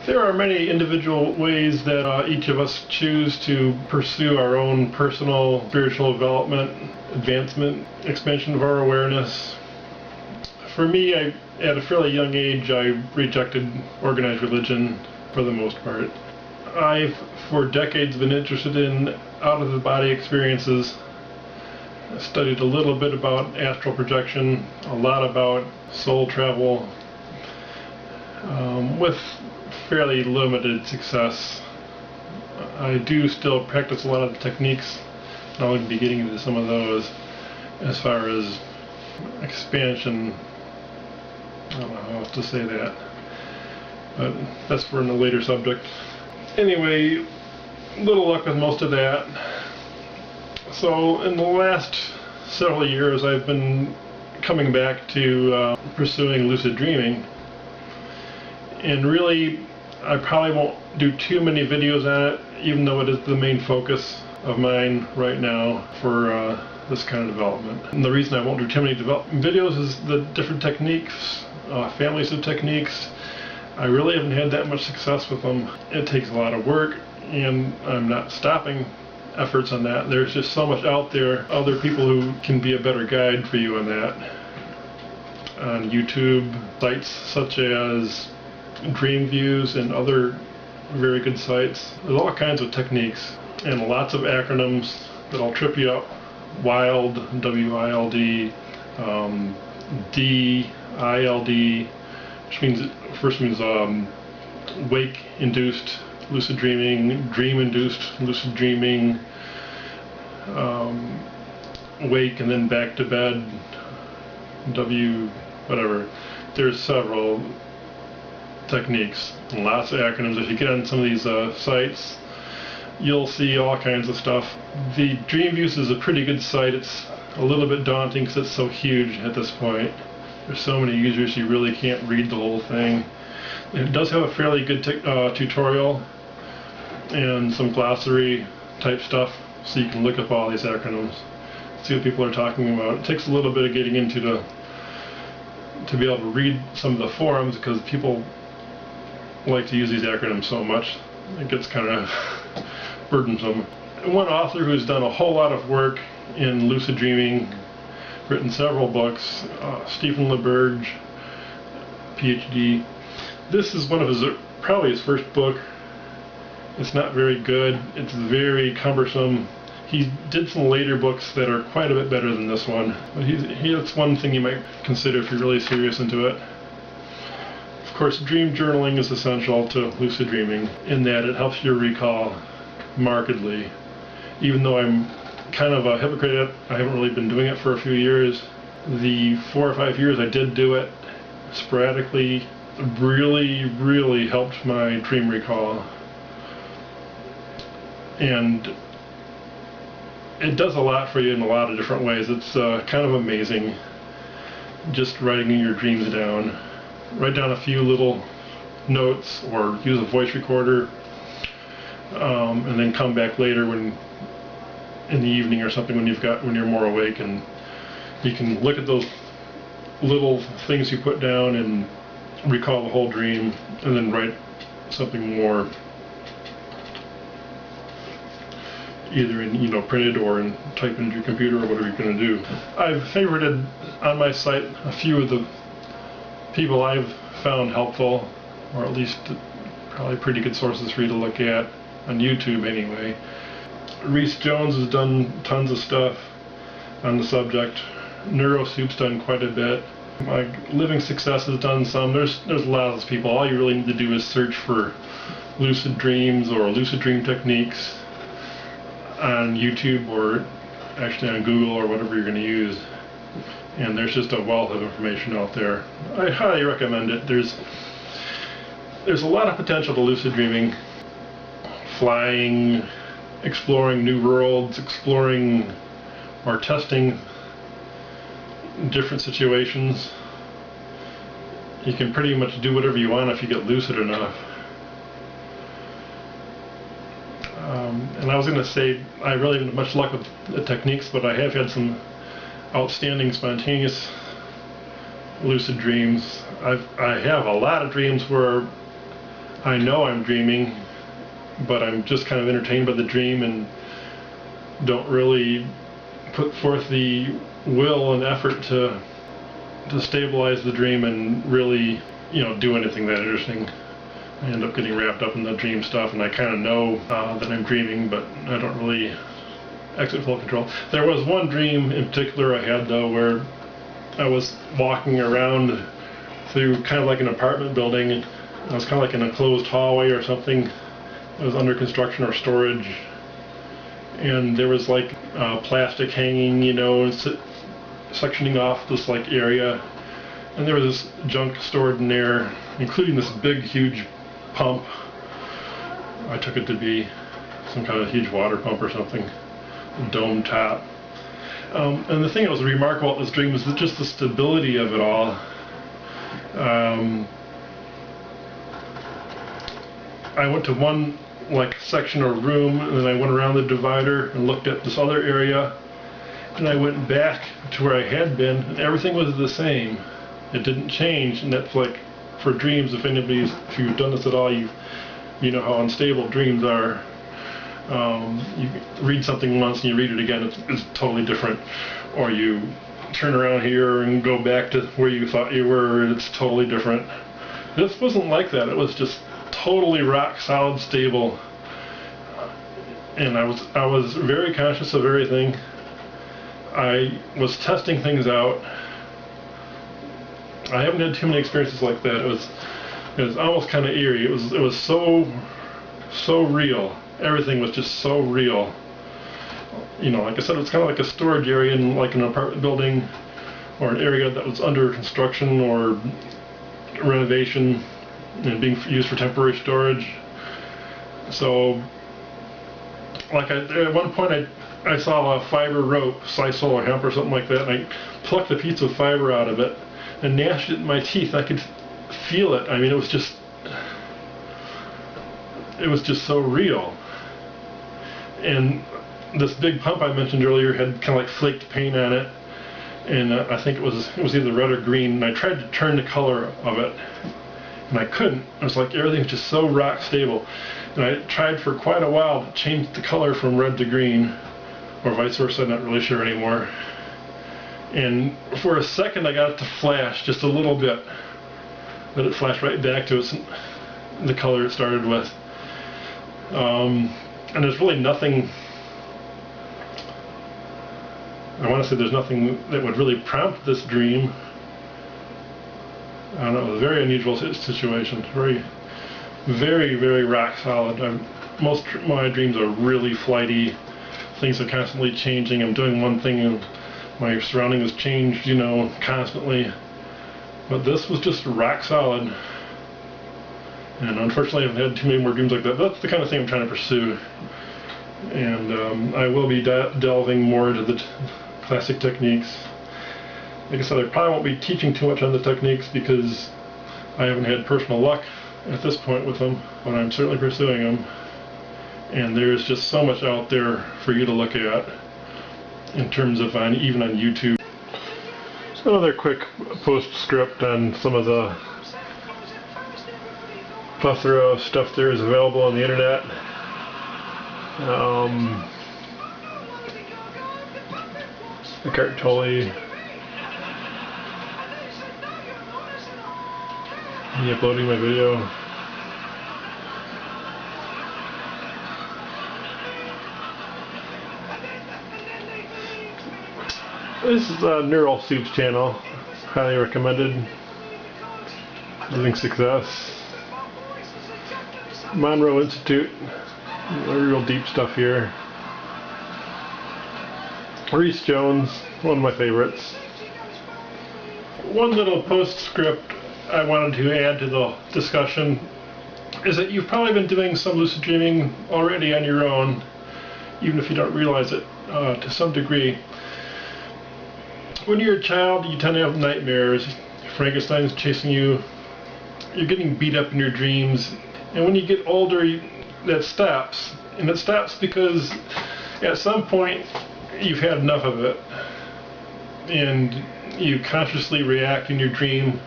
There are many individual ways that each of us choose to pursue our own personal spiritual development, advancement, expansion of our awareness. For me, at a fairly young age, I rejected organized religion for the most part. I've, for decades, been interested in out-of-the-body experiences. I studied a little bit about astral projection, a lot about soul travel, with fairly limited success. I do still practice a lot of the techniques, and I'll be getting into some of those as far as expansion. I don't know how else to say that, but that's for a later subject. Anyway, little luck with most of that. So in the last several years I've been coming back to pursuing lucid dreaming, and really I probably won't do too many videos on it, even though it is the main focus of mine right now for this kind of development. And the reason I won't do too many videos is the different techniques, families of techniques. I really haven't had that much success with them. It takes a lot of work, and I'm not stopping efforts on that. There's just so much out there, other people who can be a better guide for you on that. On YouTube, sites such as Dream Views and other very good sites. There's all kinds of techniques and lots of acronyms that'll trip you up. WILD, W-I-L-D, D-I-L-D, which means, first means wake-induced lucid dreaming, dream-induced lucid dreaming, wake and then back to bed, W, whatever. There's several techniques and lots of acronyms. If you get on some of these sites, you'll see all kinds of stuff. The Dream Views is a pretty good site. It's a little bit daunting because it's so huge at this point. There's so many users you really can't read the whole thing. It does have a fairly good tutorial and some glossary type stuff, so you can look up all these acronyms, see what people are talking about. It takes a little bit of getting into to be able to read some of the forums, because people like to use these acronyms so much it gets kind of burdensome. One author who's done a whole lot of work in lucid dreaming, written several books, Stephen LeBurge, PhD. This is one of his, probably his first book. It's not very good. It's very cumbersome. He did some later books that are quite a bit better than this one, but that's one thing you might consider if you're really serious into it. Of course, dream journaling is essential to lucid dreaming in that it helps you recall markedly. Even though I'm kind of a hypocrite at it, I haven't really been doing it for a few years. The 4 or 5 years I did do it sporadically really helped my dream recall. And it does a lot for you in a lot of different ways. It's kind of amazing just writing your dreams down. Write down a few little notes or use a voice recorder, and then come back later when in the evening or something when you're more awake, and you can look at those little things you put down and recall the whole dream, and then write something more, either in printed or type into your computer or whatever you're going to do. I've favorited on my site a few of the people I've found helpful, or at least probably pretty good sources for you to look at on YouTube anyway. Reese Jones has done tons of stuff on the subject. NeuroSoup's done quite a bit. Living Success has done some. There's lots of people. All you really need to do is search for lucid dreams or lucid dream techniques on YouTube, or actually on Google, or whatever you're going to use. And there's just a wealth of information out there. I highly recommend it. There's a lot of potential to lucid dreaming. Flying, exploring new worlds, exploring or testing different situations. You can pretty much do whatever you want if you get lucid enough. And I was going to say, I really haven't had much luck with the techniques, but I have had some outstanding spontaneous lucid dreams. I have a lot of dreams where I know I'm dreaming, but I'm just kind of entertained by the dream and don't really put forth the will and effort to stabilize the dream and really, do anything that interesting. I end up getting wrapped up in the dream stuff, and I kind of know that I'm dreaming, but I don't really exit full control. There was one dream in particular I had, though, where I was walking around through kind of like an apartment building. I was kind of like in a closed hallway or something. It was under construction or storage, and there was like plastic hanging, sectioning off this like area, and there was this junk stored in there, including this big, huge pump. I took it to be some kind of huge water pump or something, a dome top. And the thing that was remarkable about this dream was just the stability of it all. I went to one section or room, and then I went around the divider and looked at this other area, and I went back to where I had been, and everything was the same. It didn't change, and that's like for dreams. If you've done this at all, you know how unstable dreams are. You read something once and you read it again, it's totally different. Or you turn around here and go back to where you thought you were, and it's totally different. This wasn't like that. It was just totally rock solid stable, and I was very conscious of everything. I was testing things out. I haven't had too many experiences like that. It was almost kind of eerie. It was so real. Everything was just so real. Like I said, it's kind of like a storage area in like an apartment building, or an area that was under construction or renovation and being used for temporary storage. So, at one point I saw a fiber rope, sisal or hemp or something like that, and I plucked a piece of fiber out of it and gnashed it in my teeth. I could feel it. I mean, it was just so real. And this big pump I mentioned earlier had kind of like flaked paint on it, and I think it was either red or green. And I tried to turn the color of it, and I couldn't. It was like everything was just so rock stable. And I tried for quite a while to change the color from red to green, or vice versa. I'm not really sure anymore. And for a second, I got it to flash just a little bit, but it flashed right back to the color it started with. And there's really nothing, I want to say there's nothing that would really prompt this dream. I don't know, it was a very unusual situation. Very, very, very rock solid. Most of my dreams are really flighty. Things are constantly changing. I'm doing one thing and my surroundings change, constantly. But this was just rock solid. And unfortunately, I haven't had too many more dreams like that. But that's the kind of thing I'm trying to pursue. And I will be delving more into the classic techniques. Like I said, I probably won't be teaching too much on the techniques because I haven't had personal luck at this point with them, but I'm certainly pursuing them. And there's just so much out there for you to look at in terms of even on YouTube. So another quick postscript on some of the plethora of stuff there is available on the internet. Eckhart Tolle, me uploading my video. This is HillOrStream Channel, highly recommended. Living Success. Monroe Institute, real deep stuff here. Reese Jones, one of my favorites. One little postscript I wanted to add to the discussion is that you've probably been doing some lucid dreaming already on your own, even if you don't realize it to some degree. When you're a child, you tend to have nightmares. Frankenstein's chasing you. You're getting beat up in your dreams. And when you get older, that stops. And it stops because at some point you've had enough of it. And you consciously react in your dream,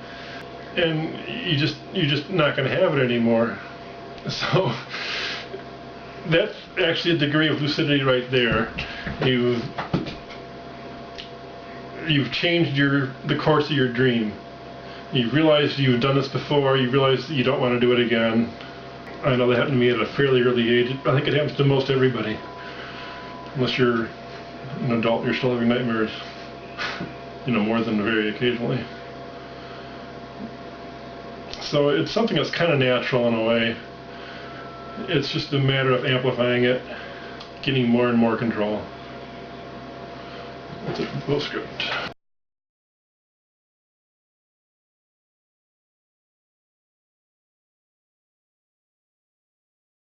and you're just not going to have it anymore. So that's actually a degree of lucidity right there. You've changed the course of your dream. You've realized you've done this before. You realize that you don't want to do it again. I know that happened to me at a fairly early age. I think it happens to most everybody. Unless you're an adult, you're still having nightmares. More than very occasionally. So it's something that's kind of natural in a way. It's just a matter of amplifying it, getting more and more control. That's a postscript.